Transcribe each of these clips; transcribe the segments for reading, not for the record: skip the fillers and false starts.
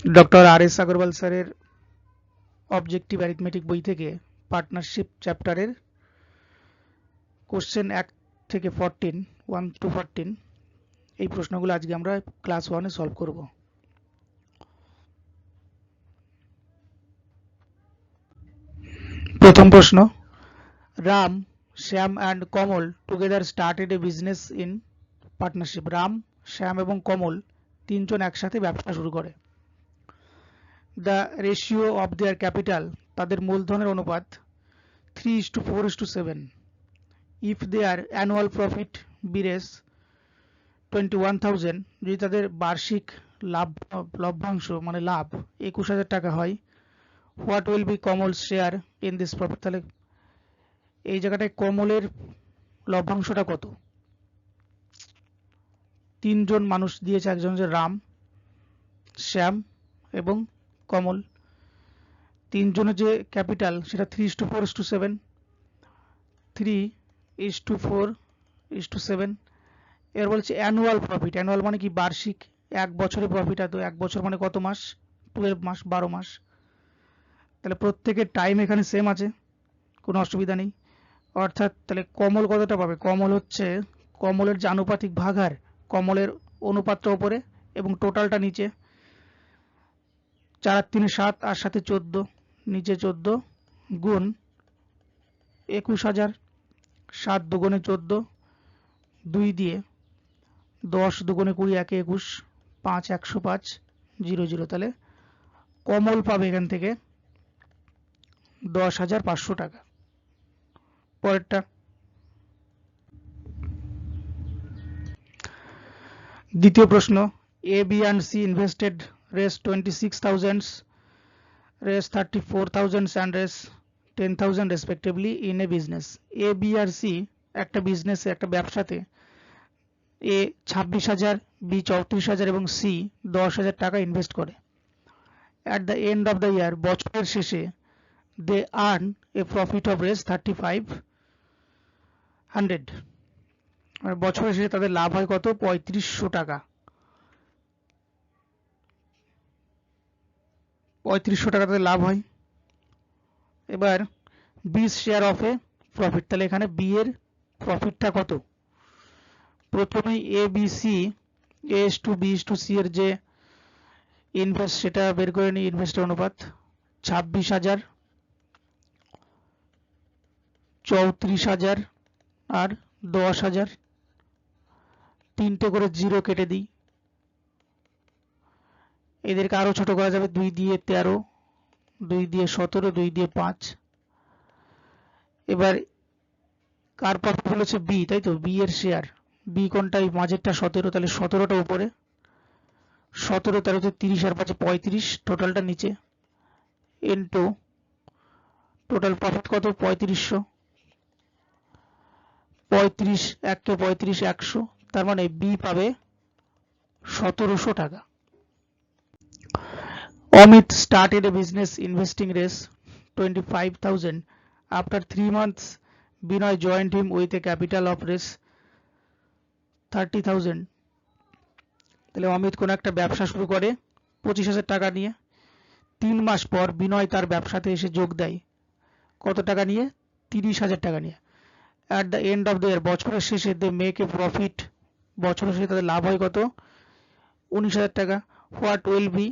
Doctor আর.এস. Agarwal স্যারের objective arithmetic বই থেকে পার্টনারশিপ চ্যাপ্টারের কোশ্চেন 1 থেকে 1 to 14 এই প্রশ্নগুলো আজকে আমরা ক্লাস 1-এ সলভ করব। প্রথম প্রশ্ন, Ram, Shyam and Kamal together started a business in partnership. Ram, Shyam এবং কমল তিনজন একসাথে ব্যবসা শুরু করে। The ratio of their capital, তাদের মূলধনের অনুপাত 3:4:7। ইফ দেয়ার অ্যানুয়াল প্রফিট বিরেস 21,000, যদি তাদের বার্ষিক লভ্যাংশ মানে লাভ 21,000 টাকা হয়, what will be Kamal share in this profit. তাহলে এই জায়গাটায় কমলের লভ্যাংশটা কত? তিনজন মানুষ দিয়েছে, একজন হচ্ছে রাম, শ্যাম এবং কমল। তিনজনের যে ক্যাপিটাল সেটা 3:4:7, 3:4:7। এর বলছে অ্যানুয়াল প্রফিট। অ্যানুয়াল মানে কি? বার্ষিক। এক বছরে প্রফিট এত। এক বছর মানে কত মাস? 12 মাস, 12 মাস। তাহলে প্রত্যেকের টাইম এখানে সেম আছে, কোনো অসুবিধা নেই। অর্থাৎ তাহলে কমল কতটা পাবে? কমল হচ্ছে, কমলের যে আনুপাতিক ভাগার, কমলের অনুপাতটা ওপরে এবং টোটালটা নিচে। 4 আর 3 7 আর 7 14, নিচে 14 গুণ 21,000, 7 দুগুণে 14, 2 দিয়ে 10 দুগুণে 20, 1 21, 5 105, 0 0। তাহলে কমল পাবে এখান থেকে 10,500 টাকা। পরেরটা, দ্বিতীয় প্রশ্ন, A, B and C invested রেস 26,000, রেস 34,000 অ্যান্ড রেস 10,000 respectively in a business. A, B আর সি একটা বিজনেসে, একটা ব্যবসাতে এ 26,000, বি 34,000 এবং সি 10,000 টাকা ইনভেস্ট করে। At the end of the year, বছরের শেষে, they earn a profit of রেস 3,500। বছরের শেষে তাদের লাভ হয় কত? 3,500 টাকা। 3,500 টাকা তাদের লাভ হয়। এবার B share of a profit, তাহলে এখানে বি এর প্রফিটটা কত? প্রথমেই A B C, A is to B is to C এর যে ইনভেস্ট সেটা বের করে নিই। ইনভেস্টের অনুপাত 26,000, 34,000 আর 10,000। তিনটে করে জিরো কেটে দিই। এদেরকে আরো ছোট করা যাবে। 2 দিয়ে 13, 2 দিয়ে 17, 2 দিয়ে 5। এবার কার প্রফিট বলেছে? বি, তাই তো? বি এর শেয়ার। বি কোনটা? এই মাঝেরটা 17, তাহলে 17টা উপরে, 17 13 30 আর 5 35, টোটালটা নিচে, ইনটু টোটাল প্রফিট কত? 3500। 35 1 35 100, তার মানে বি পাবে 1700 টাকা। Amit started a business investing raise 25,000. After 3 months, Binoy joined him with a capital of raise 30,000. তাহলে অমিত কোন একটা ব্যবসা শুরু করে 25,000 টাকা নিয়ে। 3 মাস পর বিনয় তার ব্যবসাতে এসে যোগ দেয়। কত টাকা নিয়ে? 30,000 টাকা নিয়ে। At the end of the year, বছরের শেষে, দে মেক এ প্রফিট, বছরের শেষে তাদের লাভ হয় কত? 19,000 টাকা। What will be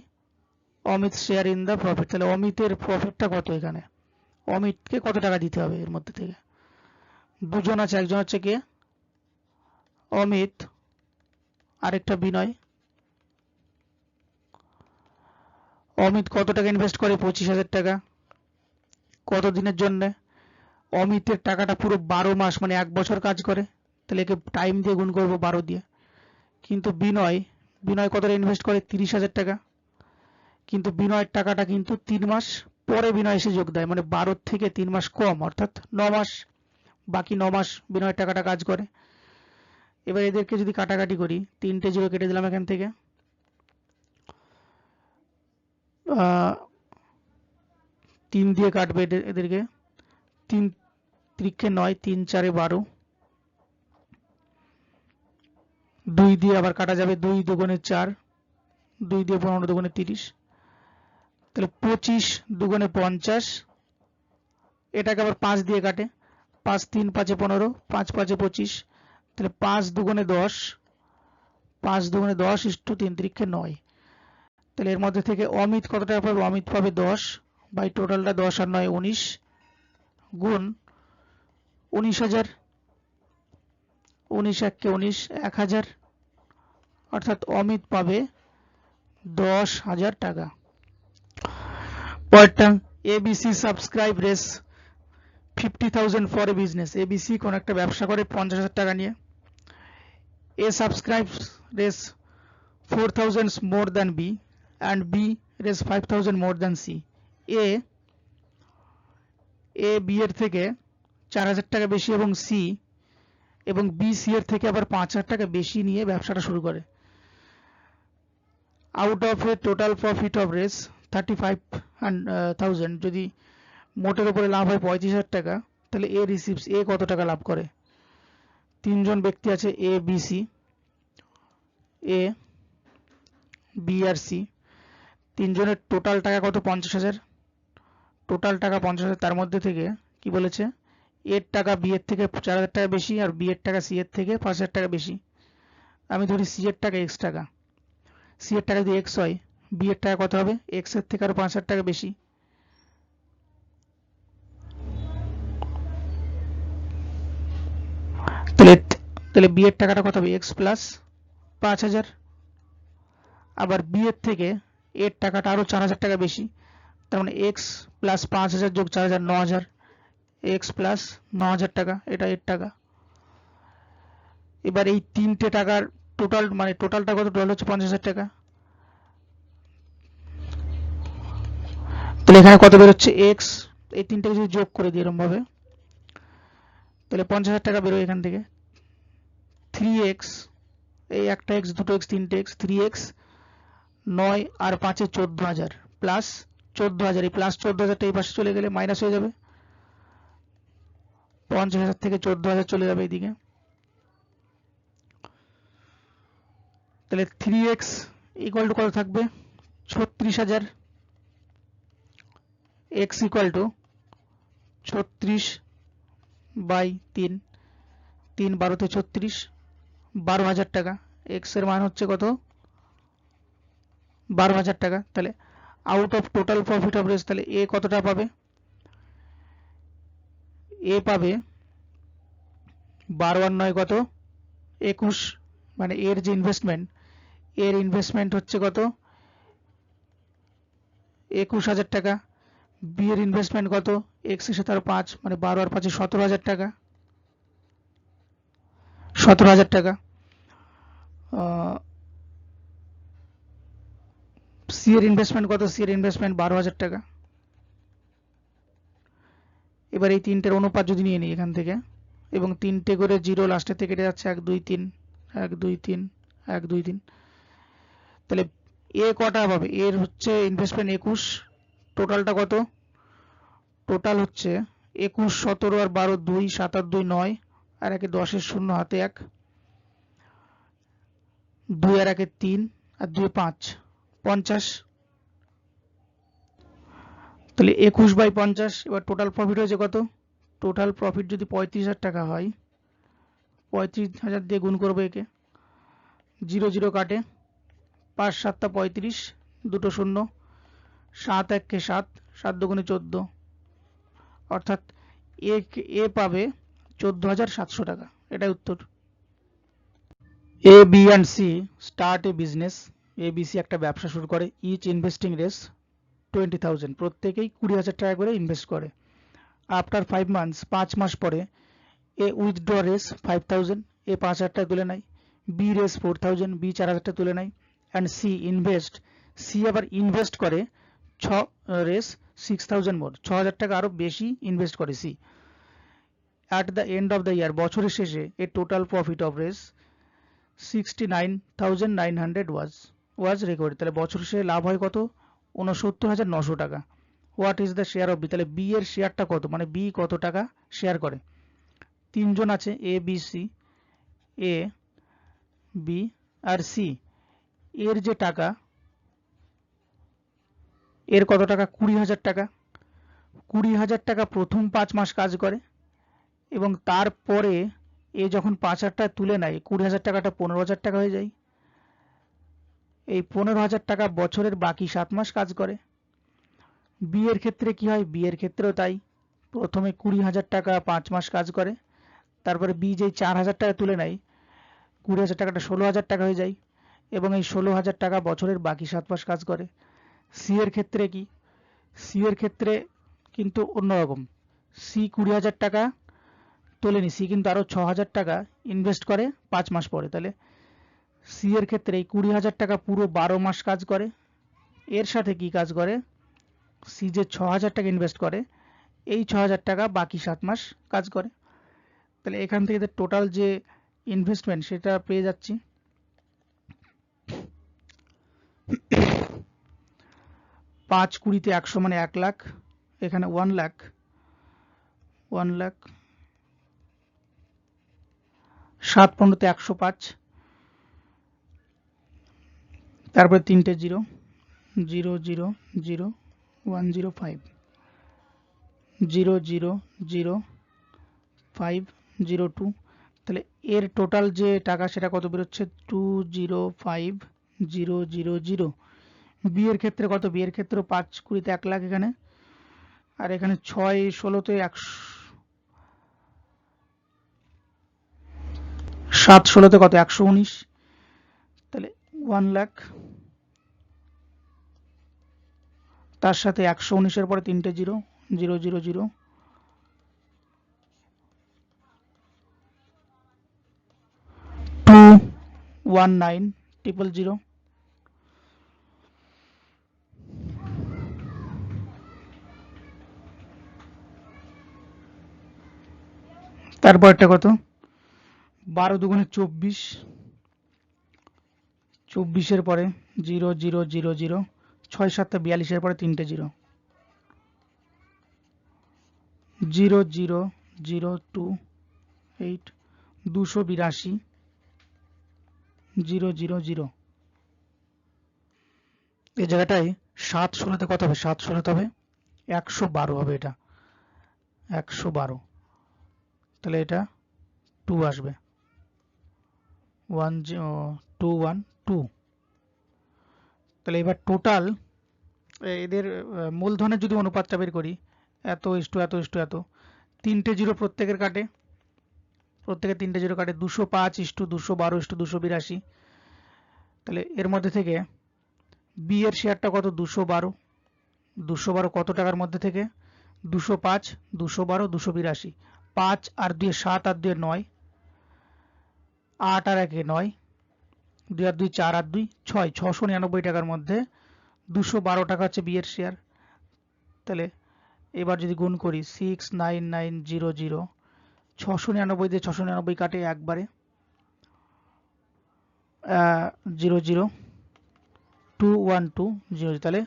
Amit share in the profit. তাহলে অমিতের প্রফিটটা কত? এখানে অমিতকে কত টাকা দিতে হবে এর মধ্যে থেকে? দুজন আছে, একজন হচ্ছে কে? অমিত, আরেকটা বিনয়। অমিত কত টাকা ইনভেস্ট করে? 25,000 টাকা। কত দিনের জন্য? অমিতের টাকাটা পুরো 12 মাস, মানে 1 বছর কাজ করে। তাহলে একে টাইম দিয়ে গুণ করবো 12 দিয়ে। কিন্তু বিনয়, বিনয় কতটা ইনভেস্ট করে? 30,000 টাকা। কিন্তু বিনয়ের টাকাটা কিন্তু 3 মাস পরে বিনয় এসে যোগ দেয়, মানে 12 থেকে 3 মাস কম, অর্থাৎ 9 মাস। বাকি 9 মাস বিনয়ের টাকাটা কাজ করে। এবার এদেরকে যদি কাটাকাটি করি, 3টে জিরো কেটে দিলাম এখান থেকে। 3 দিয়ে কাটবে এদেরকে। 3 3 9, 3 4 12, 2 দিয়ে আবার কাটা যাবে। 2 দুগুণে 4, 2 দিয়ে 15 দুগুণে 30, তাহলে 25 দুগুণে 50, এটাকে আবার 5 দিয়ে কাটে, 5 3 5 15, 5 5 25, তাহলে 5 দুগুণে 10, 5 দুগুণে 10 ইস্টু 3 3 9। তাহলে এর মধ্যে থেকে অমিত কত টাকা পাবে? অমিত পাবে 10 বাই টোটালটা 10 আর 9 19 গুণ 19,000, 19 1 19 1000, অর্থাৎ অমিত পাবে 10,000 টাকা। পরেরটা, এবিসি সাবস্ক্রাইব রেস 50,000 ফর এ বিজনেস। এবিসি কোন একটা ব্যবসা করে 50,000 টাকা নিয়ে। এ সাবস্ক্রাইব রেস 4,000 more than B and B raise 5,000 more than C. A B এর থেকে 4,000 টাকা বেশি এবং C এবং B C এর থেকে আবার 5,000 টাকা বেশি নিয়ে ব্যবসাটা শুরু করে। Out of A total profit of race 35,000, যদি মোটের উপরে লাভ হয় 35,000 টাকা, তাহলে এ রিসিভস, এ কত টাকা লাভ করে? তিনজন ব্যক্তি আছে, এ বি সি, এ বি আর সি। তিনজনের টোটাল টাকা কত? 50,000। টোটাল টাকা 50,000, তার মধ্যে থেকে কি বলেছে? এর টাকা বি এর থেকে 4,000 টাকা বেশি আর বি এর টাকা সি এর থেকে 5,000 টাকা বেশি। আমি ধরি সি এর টাকা এক্স টাকা, সি এর টাকা যদি এক্স হয়, বি এর টাকা কত হবে? এক্স এর থেকে আরো 5,000 টাকা বেশি। তাহলে বি এর টাকাটা কত হবে? X plus 5,000। আবার বি এর থেকে এর টাকাটা আরো 4,000 টাকা বেশি, তার মানে এক্স প্লাস 5,000 যোগ 4,000 9,000, এক্স প্লাস 9,000 টাকা, এটা এর টাকা। এবার এই তিনটে টাকার টোটাল, মানে টোটালটা কত? টোটাল হচ্ছে 50,000 টাকা। তাহলে এখানে কত বেরোচ্ছে? এক্স, এই তিনটাকে যদি যোগ করে দিই এরকম ভাবে, তাহলে 50,000 টাকা বেরোয় এখান থেকে। 3x, এই একটা এক্স, দুটো এক্স, তিনটে এক্স, 3x 9 আর 5 14,000 প্লাস 14,000, এই প্লাস 14,000টা এই পাশে চলে গেলে মাইনাস হয়ে যাবে, 50,000 থেকে 14,000 চলে যাবে এইদিকে। তাহলে 3x ইকুয়াল টু কত থাকবে? 36,000। x ইকুয়াল টু 36 বাই 3, 3 12 36, 12,000 টাকা। x এর মান হচ্ছে কত? 12,000 টাকা। তাহলে out of total profit of race, তাহলে এ কতটা পাবে? এ পাবে 12 আর 9 কত? 21, মানে এর যে ইনভেস্টমেন্ট, এর ইনভেস্টমেন্ট হচ্ছে কত? 21,000 টাকা। বি এর ইনভেস্টমেন্ট কত? এক্স এর সাথে আরো 5, মানে 12 আর 5 17,000 টাকা, 17,000 টাকা। সি এর ইনভেস্টমেন্ট কত? সি এর ইনভেস্টমেন্ট 12,000 টাকা। এবার এই তিনটের অনুপাত যদি নিয়ে নিই এখান থেকে, এবং তিনটে করে জিরো লাস্টের থেকে কেটে যাচ্ছে, 1 2 3 1 2 3 1 2 3। তাহলে এ কটা পাবে? এর হচ্ছে ইনভেস্টমেন্ট 21, টোটালটা কত? টোটাল হচ্ছে 21 17 আর 12 2 7 আর 2 9 আর 1 10 এর শূন্য হাতে 1, 2 আর 1 3 আর 2 5, 50। তাহলে 21 বাই 50। এবার টোটাল প্রফিট হয়েছে কত? টোটাল প্রফিট যদি 35,000 টাকা হয়, 35,000 দিয়ে গুণ করবো একে, 0 0 কাটে, 5 7 35, দুটো শূন্য, 7 1 কে 7, 7 দুগুণে 14, অর্থাৎ এ পাবে 14,700 টাকা। এটাই উত্তর। A B and C start a business. A B C একটা ব্যবসা শুরু করে। ইচ ইনভেস্টিং রেস 20,000, প্রত্যেকেই 20,000 টাকা করে ইনভেস্ট করে। আফটার 5 মান্থস, 5 মাস পরে, এ উইথড্র রেস 5,000, এ 5,000 টাকা তুলে নেয়। বি রেস 4,000, বি 4,000 টাকা তুলে নেয়। অ্যান্ড সি ইনভেস্ট, সি আবার ইনভেস্ট করে রেস 6,000 মোর, 6,000 টাকা আরো বেশি ইনভেস্ট করে C. At the end of the year, বছরের শেষে, এ টোটাল প্রফিট অফ রেস 69,900 ওয়াজ রেকর্ড। তাহলে বছর শেষে লাভ হয় কত? 69,900 টাকা। What is the share of B? তাহলে বি এর শেয়ারটা কত, মানে বি কত টাকা শেয়ার করে? তিনজন আছে, এ বি সি, এ বি আর সি। এর যে টাকা, এর কত টাকা? 20,000 টাকা। 20,000 টাকা প্রথম 5 মাস কাজ করে এবং তারপরে এ যখন 5,000 টাকা তুলে নেয় 20,000 টাকাটা 15,000 টাকা হয়ে যায়। এই 15,000 টাকা বছরের বাকি 7 মাস কাজ করে। বি এর ক্ষেত্রে কি হয়? বি এর ক্ষেত্রেও তাই, প্রথমে 20,000 টাকা 5 মাস কাজ করে, তারপরে বি যেই 4,000 টাকা তুলে নেয় 20,000 টাকাটা 16,000 টাকা হয়ে যায় এবং এই 16,000 টাকা বছরের বাকি 7 মাস কাজ করে। সি এর ক্ষেত্রে কি? সি এর ক্ষেত্রে কিন্তু অন্যরকম। সি 20,000 টাকা তোলেনি, সি কিন্তু আরও 6,000 টাকা ইনভেস্ট করে 5 মাস পরে। তাহলে সি এর ক্ষেত্রে এই 20,000 টাকা পুরো 12 মাস কাজ করে। এর সাথে কি কাজ করে? সি যে 6,000 টাকা ইনভেস্ট করে এই 6,000 টাকা বাকি 7 মাস কাজ করে। তাহলে এখান থেকে টোটাল যে ইনভেস্টমেন্ট সেটা পেয়ে যাচ্ছি 5 20 100 মানে 1 লাখ, এখানে 1 লাখ 7 15 105, তারপরে 3টে 0 0 0 0 105 0 0 0 5 0 2। তাহলে এর টোটাল যে টাকা সেটা কত বেরোচ্ছে? 205,000। বি এর ক্ষেত্রে কত? বি এর ক্ষেত্রে 5 20 1 লাখ এখানে, আর এখানে 6 16 100, 7 16 কত? 119। তাহলে 1 লাখ, তার সাথে 119 এর পরে 3টে 0 0 0 0 219,000। তারপরটা কত? 12 দুগুণে 24, 24 পরে 0 0 0 0 6 7 42 পরে 3টে 0 0 0 0 2 8 282 0 0 0। এই জায়গাটায় 7 16 কত হবে? 7 16 হবে 112 হবে, এটা 112। তাহলে এটা 2 আসবে 1 2 1 2। তাহলে এবার টোটাল এদের মূলধনের যদি অনুপাতটা বের করি, এত ইস্টু এত ইস্টু এত, 3টে 0 প্রত্যেকের কাটে, প্রত্যেকে 3টে 0 কাটে, 205 ইস্টু 212 ইস্টু 282। তাহলে এর মধ্যে থেকে বি এর শেয়ারটা কত? 212। 212 কত টাকার মধ্যে থেকে? 205 212 282, 5 আর 2 7 আর 2 9, 8 আর 1 9, 2 আর 2 4 আর 2 6, 699 টাকার মধ্যে 212 টাকা হচ্ছে বি এর শেয়ার। তাহলে এবার যদি গুণ করি 69900, 699 দিয়ে 699 কাটে একবারে, 0 0 212 0। তাহলে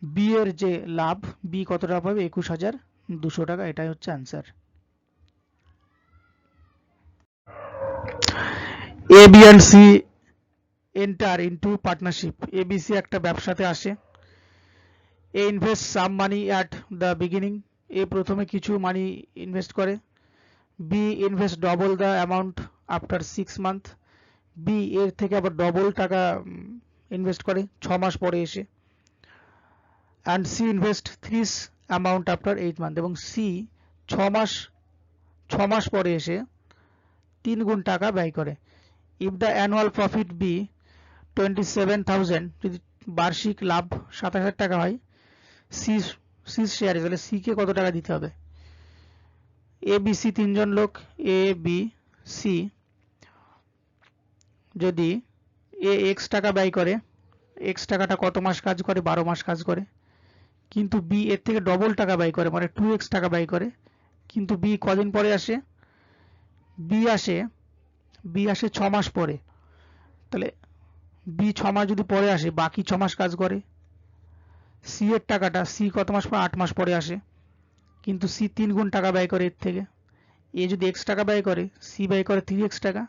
বি এর যে লাভ, বি কত টাকা পাবে? 21,200 টাকা। এটাই হচ্ছে answer. A B and C enter into partnership. A B C একটা ব্যবসাতে আসে। A invest some money at the beginning. A প্রথমে কিছু মানি ইনভেস্ট করে। B invest double the amount after 6 month. B এর থেকে আবার ডবল টাকা ইনভেস্ট করে 6 মাস পরে এসে। And C invest thrice amount after 8 month. এবং সি 6 মাস পরে এসে 3 গুণ টাকা ব্যয় করে। If the annual profit be 27,000, যদি বার্ষিক লাভ 27,000 টাকা হয়, সি শেয়ারে, তাহলে সি কে কত টাকা দিতে হবে? এ বি সি 3 জন লোক, এ বি সি, যদি এ এক্স টাকা ব্যয় করে, এক্স টাকাটা কত মাস কাজ করে? 12 মাস কাজ করে। কিন্তু বি এর থেকে ডবল টাকা ব্যয় করে, মানে 2x টাকা ব্যয় করে। কিন্তু বি কদিন পরে আসে? বি আসে 6 মাস পরে। তাহলে বি 6 মাস যদি পরে আসে, বাকি 6 মাস কাজ করে। সি এর টাকাটা, সি কত মাস পরে? 8 মাস পরে আসে, কিন্তু সি 3 গুণ টাকা ব্যয় করে এর থেকে। এ যদি x টাকা ব্যয় করে, সি ব্যয় করে 3x টাকা।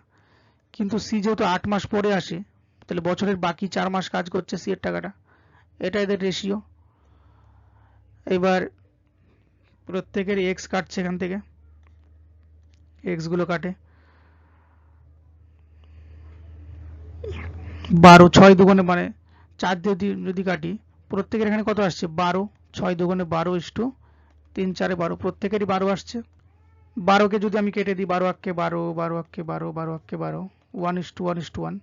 কিন্তু সি যেহেতু 8 মাস পরে আসে, তাহলে বছরের বাকি 4 মাস কাজ করছে সি এর টাকাটা, এটা এদের রেশিও। এবার প্রত্যেকের এক্স কাটছে, এখান থেকে এক্স গুলো কাটে। 12 6 দুগুণে মানে 4 দিয়ে যদি কাটি, প্রত্যেকের এখানে কত আসছে 12, 6 দুগুণে 12 ইস্টু 3 4 12, প্রত্যেকেরই 12 আসছে। 12 কে যদি আমি কেটে দিই 12 আক্কে 12, 12 আক্কে 12, 12 আক্কে 12, 1:1:1,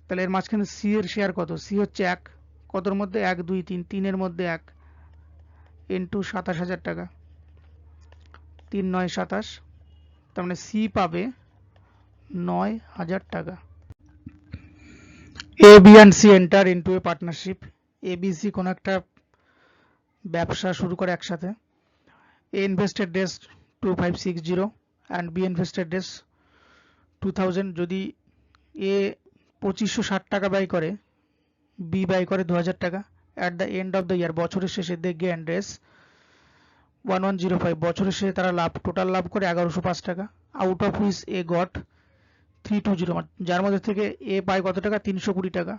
তাহলে এর মাঝখানে সি এর শেয়ার কত? সি হচ্ছে 1, কতর মধ্যে 1 2 3, 3 এর মধ্যে 1 ইন্টু 27,000 টাকা, 3 9 27, তার মানে সি পাবে 9,000 টাকা। A B and C enter into a partnership. A B C কোনো একটা ব্যবসা শুরু করে একসাথে। এ ইনভেস্টেড ডেস 2560 অ্যান্ড বি ইনভেস্টেড ডেস 2000। যদি এ 2560 টাকা ব্যয় করে, বি ব্যয় করে 2000 টাকা। At the end of the year, বছরের শেষে দে গেইন ডেস 1105, বছরের শেষে তারা লাভ, টোটাল লাভ করে 1105 টাকা। Out of which a goat 320, যার মধ্যে থেকে এ পায় কত টাকা? 320 টাকা।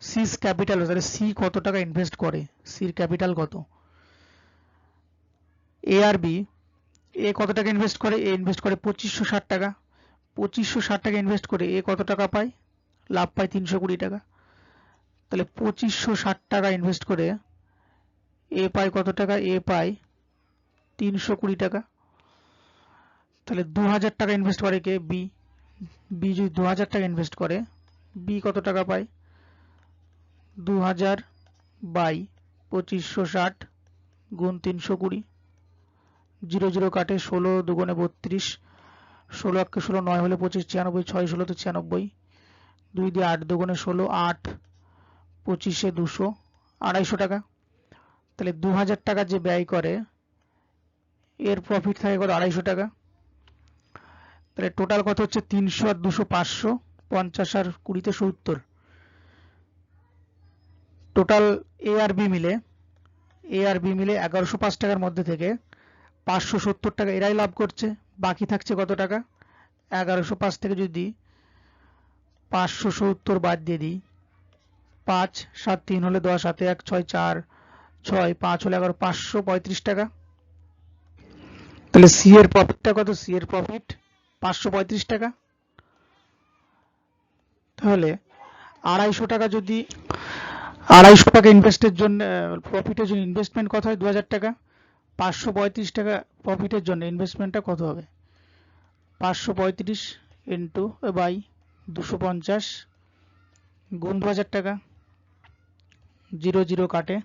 সিস ক্যাপিটাল, তাহলে সি কত টাকা ইনভেস্ট করে, সির ক্যাপিটাল কত? এ আর বি, এ কত টাকা ইনভেস্ট করে? এ ইনভেস্ট করে 2560 টাকা। 2560 টাকা ইনভেস্ট করে এ কত টাকা পায়? লাভ পায় 320 টাকা। তাহলে 2560 টাকা ইনভেস্ট করে এ পায় কত টাকা? এ পায় 320 টাকা। তাহলে 2000 টাকা ইনভেস্ট করে কে? বি। বি যদি 2000 টাকা ইনভেস্ট করে, বি কত টাকা পায়? 2000 বাই 2560 গুণ 320, 0 0 কাটে, 16 দুগুণে 32, 16 আক্কে 16, 9 হলে 25, 96, 6 16 তো 96, 2 দিয়ে 8 দুগুণে 16, 8 25 200, 250 টাকা। তাহলে 2000 টাকা যে ব্যয় করে, এর প্রফিট থাকে কত? 250 টাকা। তাহলে টোটাল কত হচ্ছে? 300 আর 200 500, 50 আর 20 তে 70। টোটাল এ আর বি মিলে 1105 টাকার মধ্যে থেকে 570 টাকা এরাই লাভ করছে। বাকি থাকছে কত টাকা? 1105 থেকে যদি 570 বাদ দিয়ে দিই, 5 7 3 হলে 10, 7 1 6 4 6, 5 হলে 11, 535 টাকা। তাহলে সি এর প্রফিটটা কত? সি এর প্রফিট 535 টাকা। তাহলে 250 টাকা যদি 250 টাকা ইনভেস্টের জন্য, প্রফিটের জন্য ইনভেস্টমেন্ট কত হয়? 2000 টাকা। 535 টাকা প্রফিটের জন্য ইনভেস্টমেন্টটা কত হবে? 535 ইন্টু বাই 250 গুণ 2000 টাকা, 0 0 কাটে,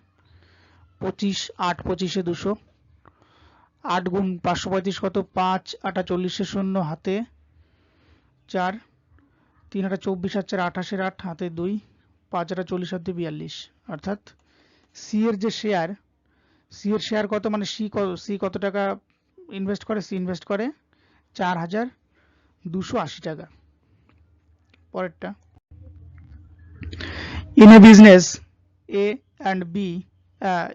25 8 25 200, 8 গুণ 535 কত? 5 8 40 শূন্য, হাতে 4, 3 8 24 আর 4 28, 8 হাতে 2, 5 8 40 আর 2 42। অর্থাৎ সি এর যে শেয়ার, সি এর শেয়ার কত? মানে সি কত টাকা ইনভেস্ট করে? সি ইনভেস্ট করে 4280 টাকা। পরেরটা, in a business A and B,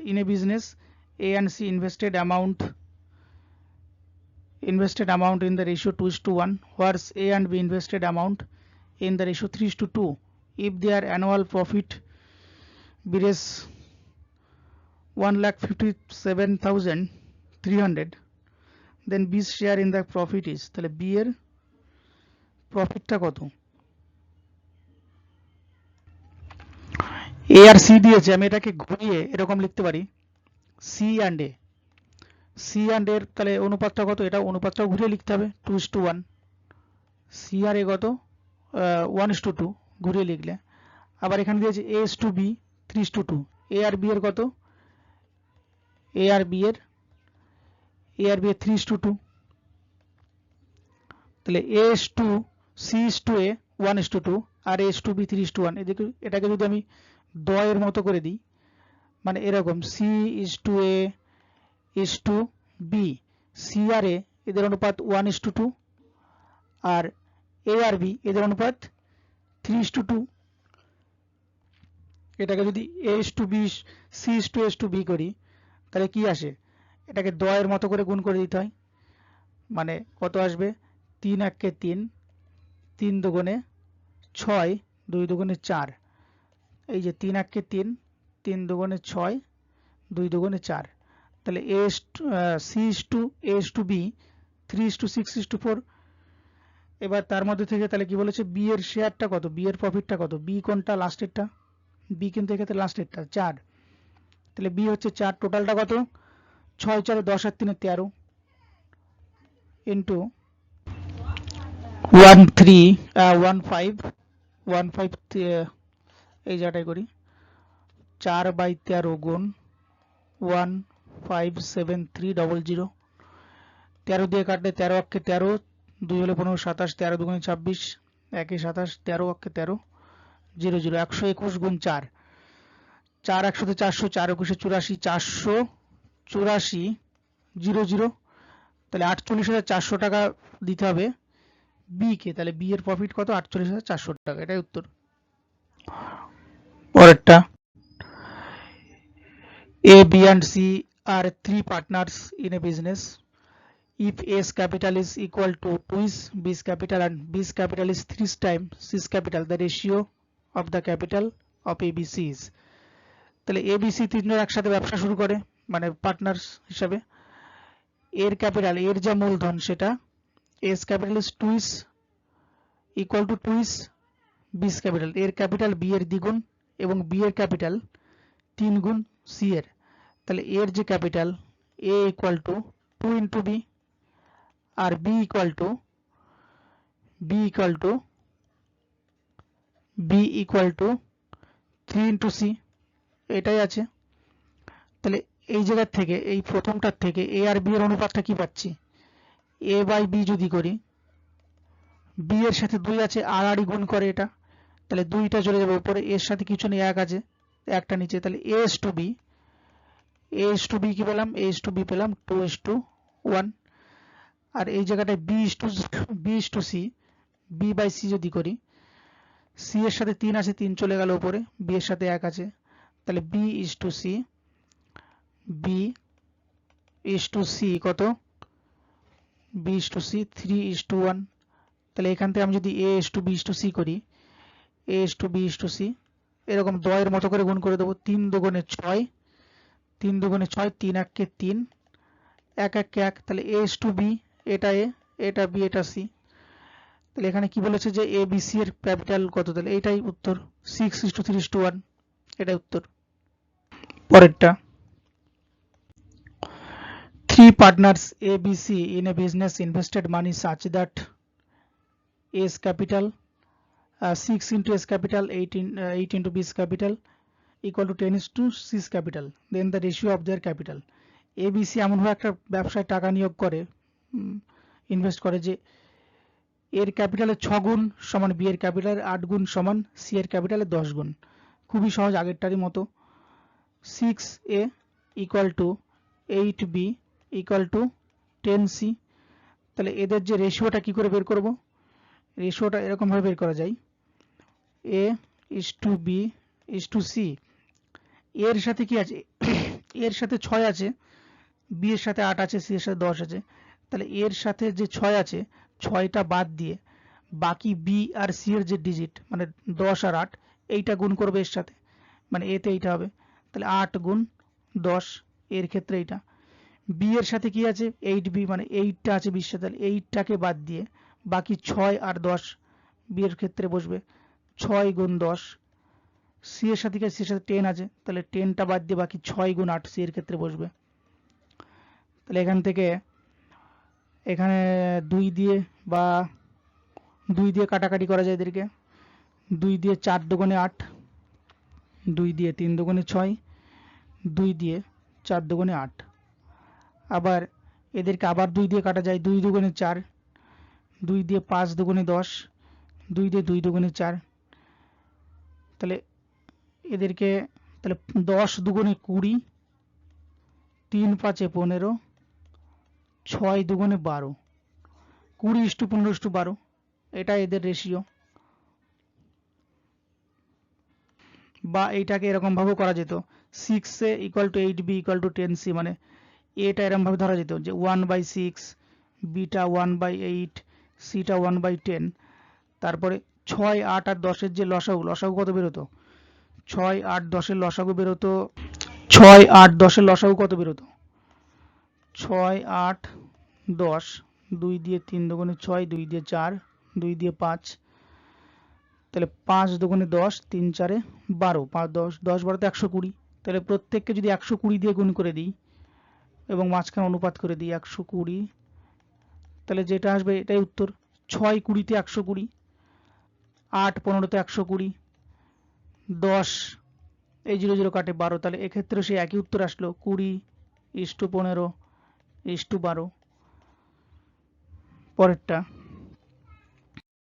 in a business A and C invested amount in the ratio 2:1, whereas A and B invested amount in the ratio 3:2. If their annual profit bears 1,57,300, then B's share in the profit is, তাহলে B এর প্রফিটটা কত? A R C দিয়েছে, আমি এটাকে ঘুরিয়ে এরকম লিখতে পারি, C and A. C and এর তাহলে অনুপাতটা কত? এটা অনুপাতটাও ঘুরিয়ে লিখতে হবে, 2:1। সি আর এ কত? 1:2 ঘুরিয়ে লিখলে। আবার এখানে দিয়েছে A is to B 3:2। A আর বি এর কত? এ আর বি এর 3:2। তাহলে A is to C is to A 1:2 আর এ ইস টু বি 3:1। এটাকে যদি আমি দয়ের মতো করে দিই, মানে এরকম C is to A is to B, C আর এ এদের অনুপাত 1:2 আর এ আর বি এদের অনুপাত 3:2। এটাকে যদি A is to B C is to as to B করি, তাহলে কি আসে? এটাকে দয়ের মতো করে গুণ করে দিতে হয়। মানে কত আসবে? 3 একে 3, 3 দুগুণে 6, 2 দুগুণে 4, এই যে 3 একে 3, 3 দুগুণে 6, 2 দুগুণে 4, তাহলে C/A/B 3/6/4। এবার তার মধ্যে থেকে তাহলে কি বলেছে, বি এর শেয়ারটা কত, বি এর প্রফিটটা কত, বি কোনটা, লাস্টেরটা, বি কিন্তু এক্ষেত্রে লাস্টেরটা 4, তাহলে বি হচ্ছে 4, টোটালটা কত, 6 4 10 আর 3 13 ইন্টু 15 এই জায়গাটাই করি, 4/13 গুণ 157300, 13 দিয়ে কাটলে 13 অক্ষে 13, 2 হলে 15, 27, 13 দুগুণে 26, 1 27, 13 অক্ষে 13, 0 0, 121 গুণ 4, 4 100 400, 4 21 84, 484 0 0, তাহলে 48,400 টাকা দিতে হবে বি কে, তাহলে বি এর প্রফিট কত, 48,400 টাকা, এটাই উত্তর। পরেরটা, A, B and C are three partners in a business. If A's capital is equal to 2's B's capital and B's capital is 3's times C's capital, the ratio of the capital of ABC is, তাহলে ABC তিনজন একসাথে ব্যবসা শুরু করে, মানে partners হিসাবে। এর capital, এর যা মূলধন সেটা, A's capital is 2's equal to 2's B's capital, এর ক্যাপিটাল B এর দ্বিগুণ এবং B এর ক্যাপিটাল 3 গুণ C এর, তাহলে এর যে capital A equal to 2 into B আর B equal to 3 into C, এটাই আছে। তাহলে এই জায়গা থেকে, এই প্রথমটার থেকে A আর B এর অনুপাতটা কি পাচ্ছি, A/B যদি করি, B এর সাথে 2 আছে, আর গুণ করে এটা, তাহলে 2টা চলে যাবে উপরে, এর সাথে কিছু নেই, 1 আছে, একটা নিচে, তাহলে A/B কি পেলাম, A/B পেলাম 2:1, আর এই জায়গাটায় B/C, B/C যদি করি, C এর সাথে 3 আছে, 3 চলে গেল উপরে, B এর সাথে 1 আছে, তাহলে B/C কত, B/C 3:1, তাহলে এখান থেকে আমি যদি A/B/C করি, A/B/C এরকম দয়ের মতো করে গুণ করে দেবো, 3 দুগুণে 6, 3 দুগুণে 6, 3 1 3, 1 1 1, তাহলে A/B, এটা A, এটা B, এটা C, তাহলে এখানে কি বলেছে যে ABC এর ক্যাপিটাল কত, তাহলে এটাই উত্তর, 6:3:1, এটাই উত্তর। পরেরটা, 3 partners ABC in a business invested money such that A's capital 6 into A's capital 8 into B's capital equal to 10 is to C's capital, then the ratio of their capital. ABC এমনভাবে একটা ব্যবসায় টাকা নিয়োগ করে, ইনভেস্ট করে, যে এর ক্যাপিটালের 6 গুণ সমান বি এর ক্যাপিটালের 8 গুণ সমান সি এর ক্যাপিটালের 10 গুণ। খুবই সহজ, আগেরটারই মতো। 6A equal to 8B equal to 10C, তাহলে এদের যে রেশিওটা কি করে বের করব, রেশিওটা এরকমভাবে বের করা যায়, A/B/C, এর সাথে কি আছে, এর সাথে 6 আছে, বি এর সাথে 8 আছে, সি এর সাথে 10 আছে, তাহলে এর সাথে যে 6 আছে, 6টা বাদ দিয়ে বাকি বি আর সি এর যে ডিজিট, মানে 10 আর 8, এইটা গুণ করবে এর সাথে, মানে এতে এইটা হবে, তাহলে 8 গুণ 10, এর ক্ষেত্রে এইটা। বি এর সাথে কি আছে, 8B, মানে 8টা আছে বির সাথে, তাহলে 8টাকে বাদ দিয়ে বাকি 6 আর 10 বি এর ক্ষেত্রে বসবে, 6 গুণ 10। সি এর সাথে কি আছে, সি এর সাথে 10 আছে, তাহলে 10টা বাদ দিয়ে বাকি 6 গুণ 8 সি এর ক্ষেত্রে বসবে। তাহলে এখান থেকে এখানে 2 দিয়ে বা 2 দিয়ে কাটাকাটি করা যায় এদেরকে, 2 দিয়ে 4 দুগুণে 8, 2 দিয়ে 3 দুগুণে 6, 2 দিয়ে 4 দুগুণে 8, আবার এদেরকে আবার 2 দিয়ে কাটা যায়, 2 দুগুণে 4, 2 দিয়ে 5 দুগুণে 10, 2 দিয়ে 2 দুগুণে 4, তাহলে এদেরকে, তাহলে 10 দুগুণে 20, 3 5 15, 6 দুগুণে 12, 20:15:12, এটা এদের রেশিও। বা এইটাকে এরকম ভাবে করা যেত, 6A equal to 8B equal to 10C, মানে এটা এরকম ভাবে ধরা যেত যে 1/6, বিটা 1/8, সিটা 1/10, তারপরে 6 8 আর 10 এর যে লসাগু কত বেরোতো, 6 8 10 লসাগু বেরোতো, 6 8 10 লসাগু কত বেরোতো? 6 8 10, 2 দিয়ে 3 দুগুণে 6, 2 দিয়ে 4, 2 দিয়ে 5, তাহলে 5 দুগুণে 10, 3 4 12, 5 10 10 12 তো 120। তাহলে প্রত্যেককে যদি 120 দিয়ে গুণ করে দিই এবং মাঝখানে অনুপাত করে দিই 120, তাহলে যেটা আসবে এটাই উত্তর। 6 20 তে 120, 8 15 তে 120, 10 এই 0 0 কাটে 12, তাহলে এক্ষেত্রে সেই একই উত্তর আসলো 20:15:12। পরেরটা